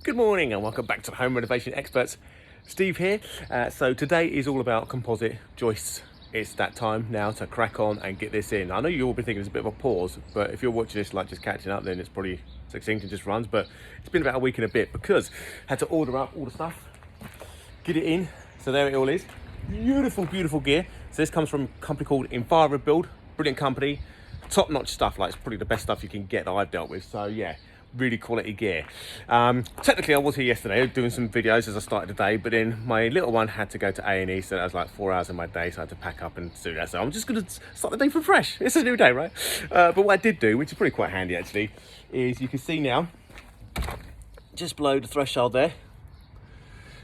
Good morning and welcome back to the Home Renovation Experts. Steve here. So today is all about composite joists. It's that time now to crack on and get this in. I know you've all been thinking it's a bit of a pause, but if you're watching this like just catching up, then it's probably succinct and just runs. But it's been about a week and a bit because I had to order up all the stuff, get it in. So there it all is. Beautiful, beautiful gear. So this comes from a company called Build. Brilliant company. Top-notch stuff. Like, it's probably the best stuff you can get that I've dealt with. So yeah, really quality gear. Technically I was here yesterday doing some videos as I started the day, but then my little one had to go to A&E, so that was like 4 hours of my day, so I had to pack up and do that. So I'm just gonna start the day from fresh. It's a new day, right? But what I did do, which is pretty quite handy actually, is you can see now just below the threshold there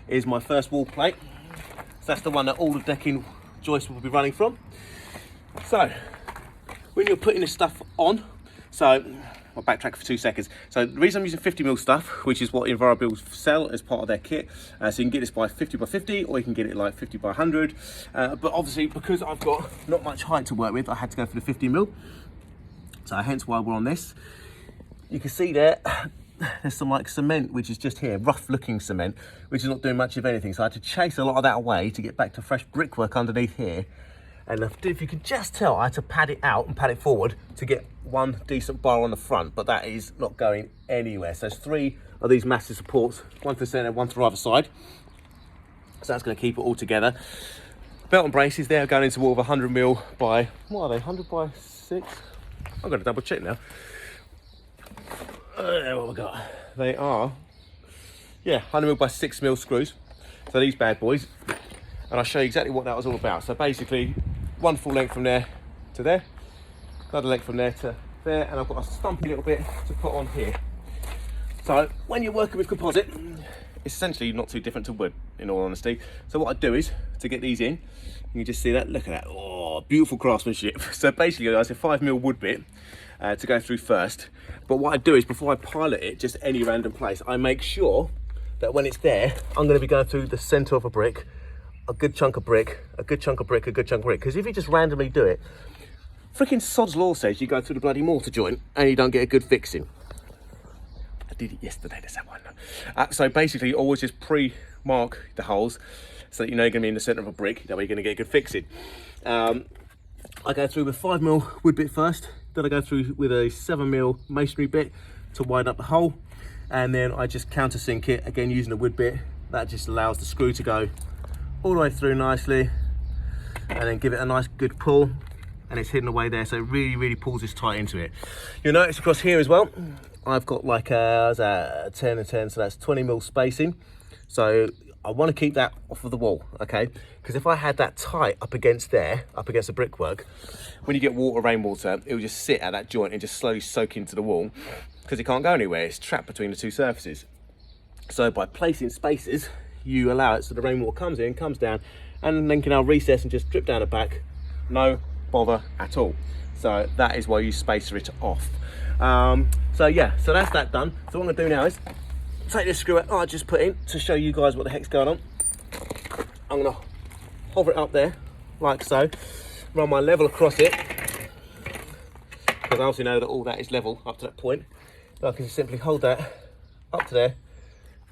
is my first wall plate. So that's the one that all the decking joists will be running from. So when you're putting this stuff on, so I'll backtrack for 2 seconds. So the reason I'm using 50mm stuff, which is what Build sell as part of their kit, so you can get this by 50 by 50, or you can get it like 50 by 100. But obviously, because I've got not much height to work with, I had to go for the 50mm. So hence why we're on this. You can see there, there's some like cement, which is just here, rough looking cement, which is not doing much of anything. So I had to chase a lot of that away to get back to fresh brickwork underneath here. And if you could just tell, I had to pad it out and pad it forward to get one decent bar on the front, but that is not going anywhere. So there's 3 of these massive supports, one to the centre, one to the other side. So that's going to keep it all together. Belt and braces there going into wall of 100mm by, what are they, 100 by 6? I'm going to double check now. What we got? They are, yeah, 100mm by 6mm screws. So these bad boys. And I'll show you exactly what that was all about. So basically, one full length from there to there, another length from there to there, and I've got a stumpy little bit to put on here. So when you're working with composite, it's essentially not too different to wood, in all honesty. So what I do is, to get these in, you can just see that, look at that, oh, beautiful craftsmanship. So basically, guys, a 5mm wood bit to go through first. But what I do is, before I pilot it, just any random place, I make sure that when it's there, I'm gonna be going through the center of a brick, a good chunk of brick, a good chunk of brick, a good chunk of brick. Because if you just randomly do it, freaking sod's law says you go through the bloody mortar joint and you don't get a good fixing. I did it yesterday, there's that one. So basically, always just pre-mark the holes so that you know you're going to be in the centre of a brick, that way you're going to get a good fixing. I go through with 5mm wood bit first, then I go through with a 7mm masonry bit to widen up the hole, and then I just countersink it, again using a wood bit. That just allows the screw to go all the way through nicely, and then give it a nice good pull, and it's hidden away there, so it really pulls this tight into it. You'll notice across here as well, I've got like a 10 and 10, so that's 20mm spacing. So I want to keep that off of the wall, okay? Because if I had that tight up against there, up against the brickwork, when you get water, rainwater, it will just sit at that joint and just slowly soak into the wall, because it can't go anywhere. It's trapped between the 2 surfaces. So by placing spaces, you allow it so the rainwater comes in, comes down, and then can now recess and just drip down the back. No bother at all. So that is why you spacer it off. So yeah, so that's that done. So what I'm gonna do now is take this screw out I just put in to show you guys what the heck's going on. I'm gonna hover it up there, like so, run my level across it, because I obviously know that all that is level up to that point. So I can just simply hold that up to there,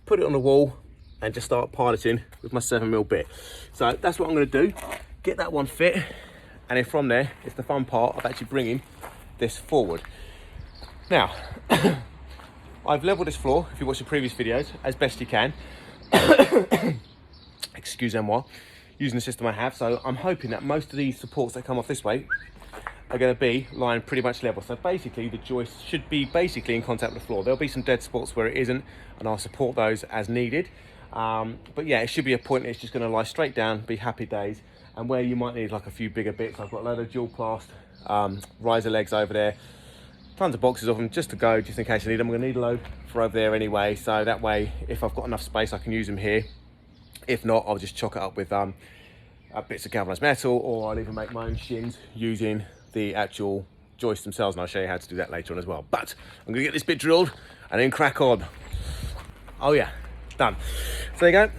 put it on the wall, and just start piloting with my 7mm bit. So that's what I'm going to do, get that one fit, and then from there, it's the fun part of actually bringing this forward. Now, I've leveled this floor, if you watch the previous videos, as best you can. Excusez-moi, using the system I have. So I'm hoping that most of these supports that come off this way are going to be lying pretty much level. So basically, the joist should be basically in contact with the floor. There'll be some dead spots where it isn't, and I'll support those as needed. But yeah, it should be a point it's just going to lie straight down, be happy days. And where you might need like a few bigger bits, I've got a load of dual plast riser legs over there, tons of boxes of them just to go, just in case I need them. I'm going to need a load for over there anyway, so that way if I've got enough space I can use them here. If not, I'll just chock it up with bits of galvanized metal, or I'll even make my own shins using the actual joists themselves, and I'll show you how to do that later on as well. But I'm going to get this bit drilled and then crack on. Oh yeah, done. So there you go.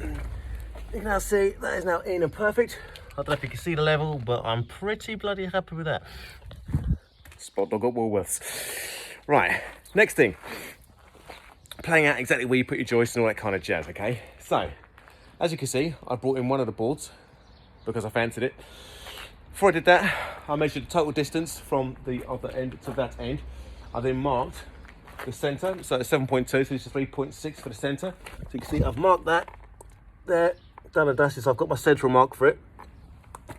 You can now see that is now in and perfect. I don't know if you can see the level, but I'm pretty bloody happy with that. Spot dog at Woolworths. Right, next thing. playing out exactly where you put your joist and all that kind of jazz, okay? So, as you can see, I brought in one of the boards because I fancied it. Before I did that, I measured the total distance from the other end to that end. I then marked the centre, so it's 7.2, so this is 3.6 for the centre. So you can see I've marked that there, done and dusted, so I've got my central mark for it.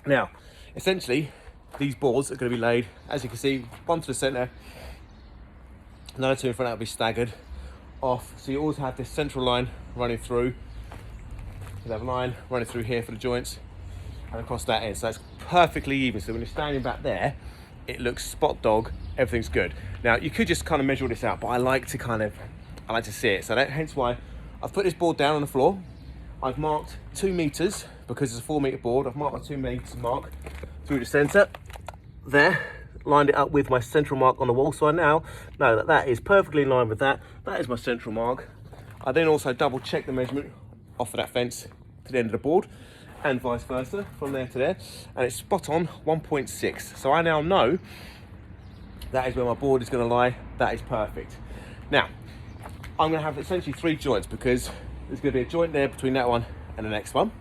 Now, essentially, these boards are going to be laid, as you can see, one to the centre, another two in front, that'll be staggered off. So you always have this central line running through. You have a line running through here for the joints and across that end. So it's perfectly even. So when you're standing back there, it looks spot dog, everything's good. Now you could just kind of measure this out, but I like to see it. So hence why I've put this board down on the floor. I've marked 2 meters because it's a 4 meter board. I've marked my 2 meters mark through the center there, lined it up with my central mark on the wall. So I now know that that is perfectly in line with that. That is my central mark. I then also double check the measurement off of that fence to the end of the board, and vice versa from there to there, and it's spot on 1.6. So I now know that is where my board is going to lie. That is perfect. Now I'm going to have essentially 3 joints because there's going to be a joint there between that one and the next one.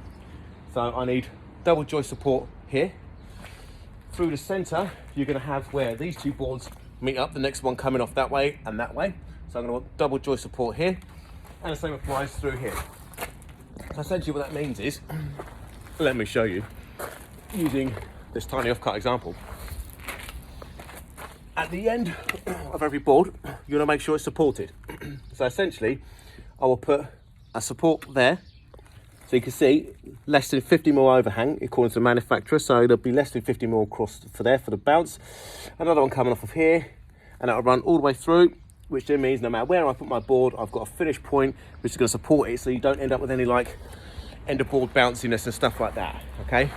So I need double joist support here. Through the center, you're going to have where these 2 boards meet up, the next one coming off that way and that way. So I'm going to want double joist support here, and the same applies through here. So essentially what that means is, let me show you using this tiny offcut example. At the end of every board, you want to make sure it's supported. So essentially, I will put a support there. So you can see less than 50mm overhang according to the manufacturer. So there'll be less than 50mm across for there for the bounce. Another one coming off of here, and that'll run all the way through, which then means no matter where I put my board, I've got a finish point which is going to support it, so you don't end up with any like end of board bounciness and stuff like that. Okay,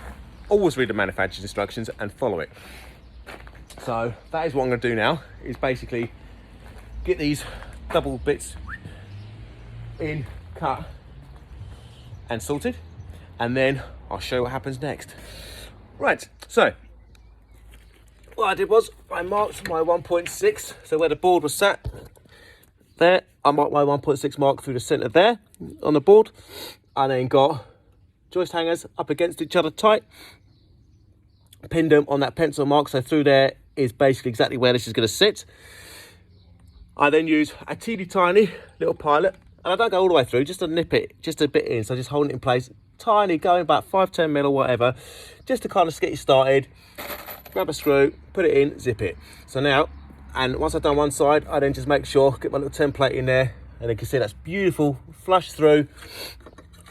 always read the manufacturer's instructions and follow it. So that is what I'm going to do now, is basically get these double bits in, cut and sorted, and then I'll show you what happens next. Right, so what I did was I marked my 1.6, so where the board was sat there, I marked my 1.6 mark through the center there on the board. I then got joist hangers up against each other tight, pinned them on that pencil mark, so through there is basically exactly where this is going to sit. I then use a teeny tiny little pilot, and I don't go all the way through, just to nip it just a bit in, so just holding it in place, tiny, going about 5-10mm or whatever, just to kind of get you started. Grab a screw, put it in, zip it. So now, and once I've done one side, I then just make sure, get my little template in there, and you can see that's beautiful, flush through,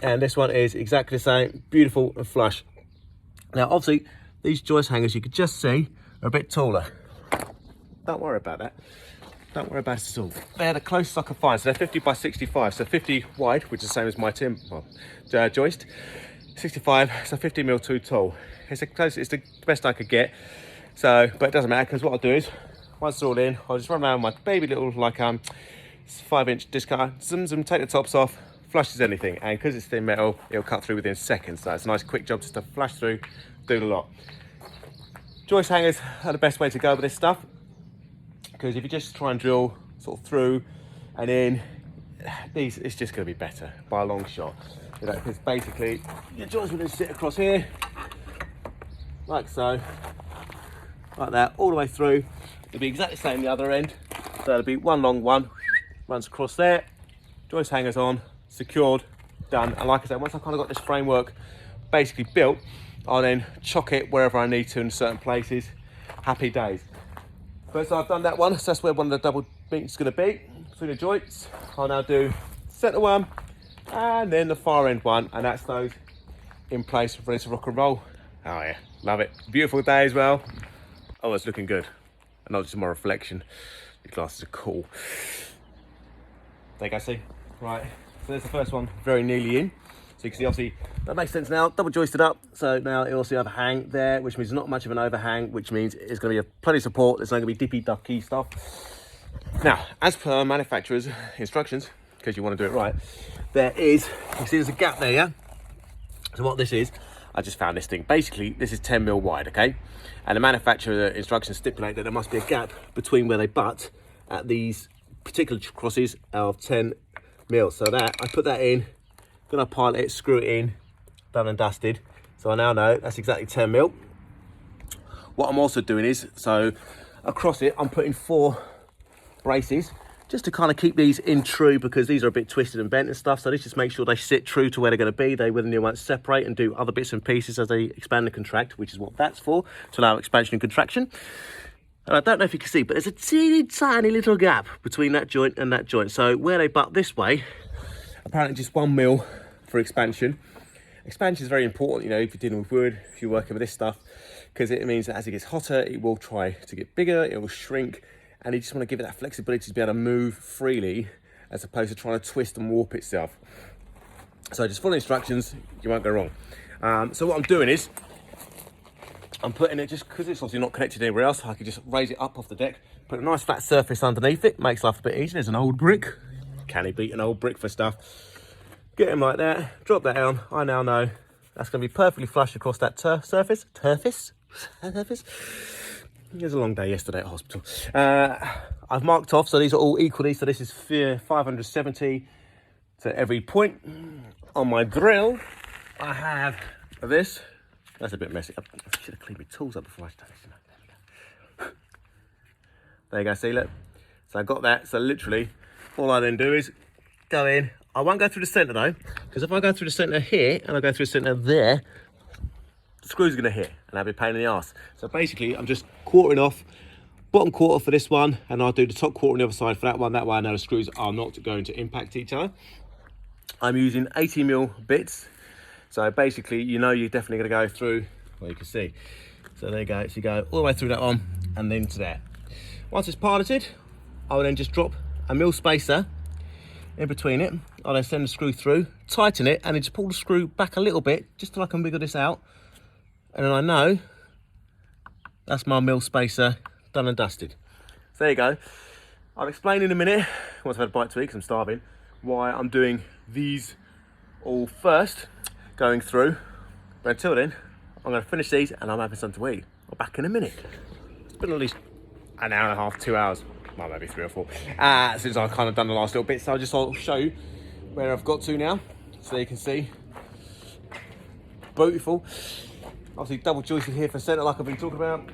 and this one is exactly the same, beautiful and flush. Now obviously, these joist hangers you can just see are a bit taller. Don't worry about that. Don't worry about it at all. They're the closest I can find. So they're 50 by 65. So 50 wide, which is the same as my joist. 65, so 50mm too tall. It's the closest, it's the best I could get. So, but it doesn't matter, because what I'll do is, once it's all in, I'll just run around with my baby little, like 5-inch disc cutter, zoom, take the tops off, flushes anything. And because it's thin metal, it'll cut through within seconds. So it's a nice quick job just to flush through, do the lot. Joist hangers are the best way to go with this stuff, because if you just try and drill sort of through and in, these, it's just going to be better by a long shot. You know, because basically your joints will just sit across here, like so, like that, all the way through. It'll be exactly the same the other end. So it'll be one long one, runs across there, joist hangers on, secured, done. And like I said, once I've kind of got this framework basically built, I'll then chock it wherever I need to in certain places. Happy days. First I've done that one, so that's where one of the double beats is going to be, through the joints. I'll now do centre one, and then the far end one, and that's those in place, ready to rock and roll. Oh yeah, love it. Beautiful day as well. Oh, it's looking good. And not just my reflection. The glasses are cool. There you go, see? Right, so there's the first one, very nearly in. So you can see, obviously, that makes sense now, double joisted up. So now it also have a hang there, which means not much of an overhang, which means it's gonna be plenty of support. There's not gonna be dippy ducky stuff. Now, as per manufacturer's instructions, because you want to do it right, there is, you can see there's a gap there, yeah? So what this is, I just found this thing. Basically, this is 10mm wide, okay? And the manufacturer instructions stipulate that there must be a gap between where they butt at these particular crosses of 10 mil. So that, I put that in, gonna pilot it, screw it in, done and dusted. So I now know that's exactly 10 mil. What I'm also doing is, so across it, I'm putting 4 braces, just to kind of keep these in true, because these are a bit twisted and bent and stuff. So this just makes sure they sit true to where they're going to be. They won't separate and do other bits and pieces as they expand and contract, which is what that's for, to allow expansion and contraction. And I don't know if you can see, but there's a teeny tiny little gap between that joint and that joint. So where they butt this way, apparently just 1 mil for expansion. Expansion is very important, you know, if you're dealing with wood, if you're working with this stuff, because it means that as it gets hotter, it will try to get bigger, it will shrink. And you just want to give it that flexibility to be able to move freely, as opposed to trying to twist and warp itself. So just follow instructions, you won't go wrong. So what I'm doing is, I'm putting it, just because it's obviously not connected anywhere else, I could just raise it up off the deck, put a nice flat surface underneath it, makes life a bit easier. There's an old brick, can he beat an old brick for stuff? Get him like that, drop that down. I now know that's going to be perfectly flush across that surface. It was a long day yesterday at hospital. I've marked off, so these are all equally. So this is 570 to every point. On my drill, I have this. That's a bit messy. I should have cleaned my tools up before I started. There you go, see, look. So I got that. So literally, all I then do is go in. I won't go through the centre though, because if I go through the centre here and I go through the centre there, the screw's going to hit and that'll be a pain in the arse. So basically, I'm just quartering off, bottom quarter for this one, and I'll do the top quarter on the other side for that one. That way I know the screws are not going to impact each other. I'm using 80 mil bits. So basically, you know, you're definitely going to go through, well, you can see. So there you go. So you go all the way through that one and then to that. Once it's piloted, I will then just drop a mil spacer in between it. I'll then send the screw through, tighten it, and then just pull the screw back a little bit, just so I can wiggle this out. And then I know that's my mil spacer done and dusted. So there you go. I'll explain in a minute, once I've had a bite to eat, because I'm starving, why I'm doing these all first, going through. But until then, I'm going to finish these and I'm having something to eat. I'll be back in a minute. It's been at least an hour and a half, 2 hours, well, maybe 3 or 4, since I've kind of done the last little bit. So I'll show you where I've got to now, so you can see. Beautiful. Obviously double joisted here for centre, like I've been talking about.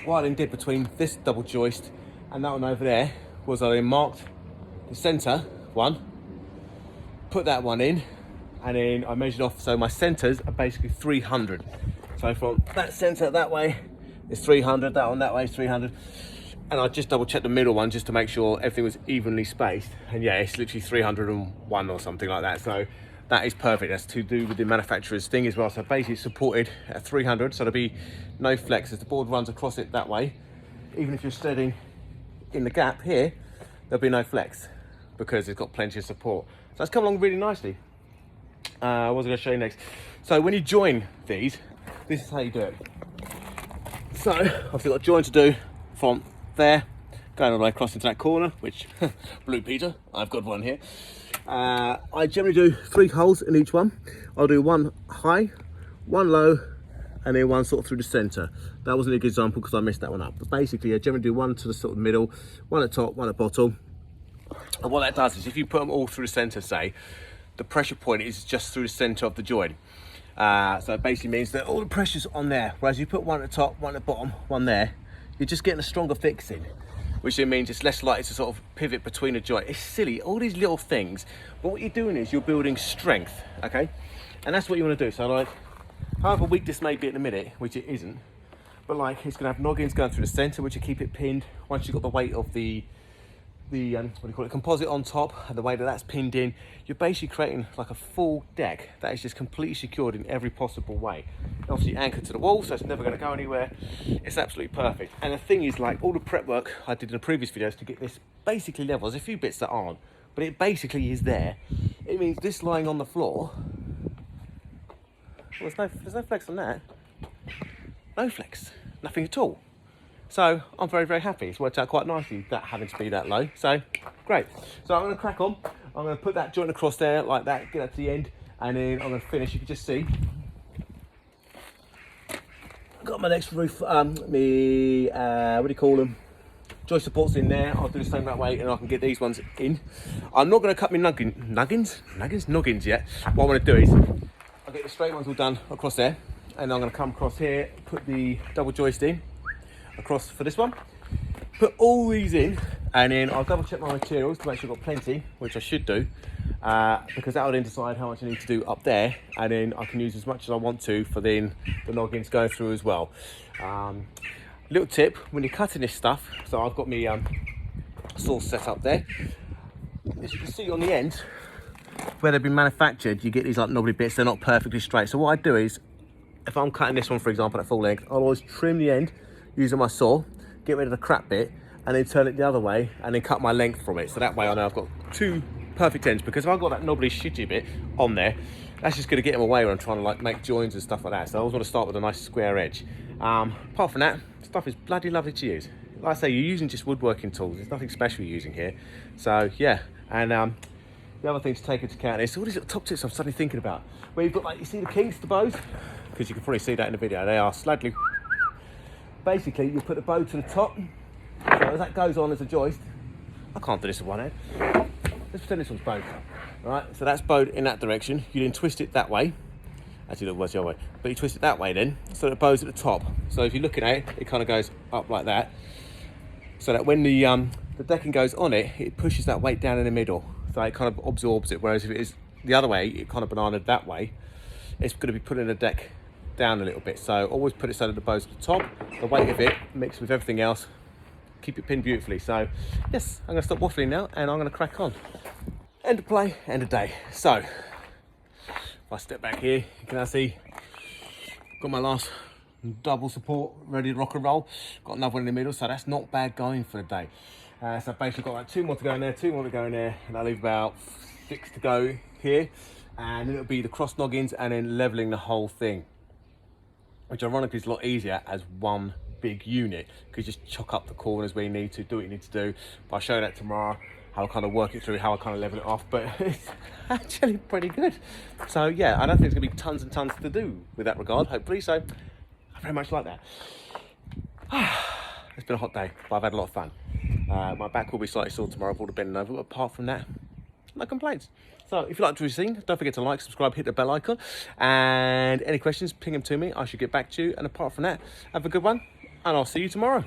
What I then did between this double joist and that one over there was I then marked the centre one, put that one in, and then I measured off, so my centres are basically 300. So from that centre that way is 300, that one that way is 300. And I just double checked the middle one just to make sure everything was evenly spaced. And yeah, it's literally 301 or something like that. So that is perfect. That's to do with the manufacturer's thing as well. So basically it's supported at 300, so there'll be no flex as the board runs across it that way. Even if you're standing in the gap here, there'll be no flex because it's got plenty of support. So that's come along really nicely. What was I going to show you next? So when you join these, this is how you do it. So I've got a join to do from there, going all the way across into that corner, which, Blue Peter, I've got one here. I generally do 3 holes in each one. I'll do 1 high, 1 low, and then 1 sort of through the centre. That wasn't a good example because I messed that one up. But basically, I generally do 1 to the sort of middle, 1 at top, 1 at bottom. And what that does is if you put them all through the centre, say, the pressure point is just through the centre of the joint. So it basically means that all the pressure's on there. Whereas you put 1 at the top, 1 at the bottom, 1 there, you're just getting a stronger fixing, which then means it's less likely to sort of pivot between a joint. It's silly, all these little things, but what you're doing is you're building strength, okay? And that's what you want to do. So like, however weak this may be at the minute, which it isn't, but like it's gonna have noggins going through the center, which will keep it pinned. Once you've got the weight of the what do you call it, composite on top, and the way that that's pinned in, you're basically creating like a full deck that is just completely secured in every possible way. Obviously anchored to the wall, so it's never going to go anywhere. It's absolutely perfect. And the thing is, like all the prep work I did in the previous videos to get this basically level, there's a few bits that aren't, but it basically is there. It means this lying on the floor, well, there's no flex on that. No flex, nothing at all. So I'm very, very happy. It's worked out quite nicely, that having to be that low. So great. So I'm going to crack on. I'm going to put that joint across there like that, get that to the end, and then I'm going to finish. You can just see. Got my next roof, what do you call them? joist supports in there. I'll do the same that way, and I can get these ones in. I'm not going to cut my noggins yet. What I want to do is I'll get the straight ones all done across there, and I'm going to come across here, put the double joist in across for this one, put all these in, and then I'll double check my materials to make sure I've got plenty, which I should do, because that will then decide how much I need to do up there, and then I can use as much as I want to for then the noggins going through as well. Little tip, when you're cutting this stuff, so I've got my saw set up there, as you can see on the end where they've been manufactured, you get these like knobbly bits. They're not perfectly straight, so what I do is, if I'm cutting this one for example at full length, I'll always trim the end using my saw, get rid of the crap bit, and then turn it the other way and then cut my length from it, so that way I know I've got two perfect ends. Because if I've got that knobbly shitty bit on there, that's just going to get in my way when I'm trying to like make joins and stuff like that. So I always want to start with a nice square edge. Apart from that, stuff is bloody lovely to use. Like I say, you're using just woodworking tools. There's nothing special you're using here. So yeah, and the other thing to take into account is all these little top tips I'm suddenly thinking about. Where you've got like, you see the kinks, the bows? Because you can probably see that in the video. They are slightly. Basically, you put the bow to the top. So as that goes on as a joist, I can't do this with one hand. Let's pretend this one's bowed. All right, so that's bowed in that direction. You then twist it that way. Actually, it was the other way. But you twist it that way then, so that it bows at the top. So if you're looking at it, it kind of goes up like that. So that when the decking goes on it, it pushes that weight down in the middle. So it kind of absorbs it. Whereas if it is the other way, it kind of bananaed that way, it's going to be putting the deck down a little bit. So always put it so that the bow's at the top. The weight of it mixed with everything else, keep it pinned beautifully. So yes, I'm going to stop waffling now and I'm going to crack on. End of play, end of day. So if I step back here, you can now see got my last double support ready to rock and roll. Got another one in the middle, so that's not bad going for the day. So I've basically got like 2 more to go in there, 2 more to go in there, and I'll leave about 6 to go here. And then it'll be the cross noggins and then leveling the whole thing, which ironically is a lot easier as one big unit, because you just chock up the corners where you need to, do what you need to do. But I'll show you that tomorrow, how I kind of work it through, how I kind of level it off, but it's actually pretty good. So yeah, I don't think there's gonna be tons and tons to do with that regard, hopefully. So I very much like that. It's been a hot day, but I've had a lot of fun. My back will be slightly sore tomorrow with all the bending over, but apart from that, no complaints. So if you like what you've seen, don't forget to like, subscribe, hit the bell icon, and any questions, ping them to me. I should get back to you. And apart from that, have a good one, and I'll see you tomorrow.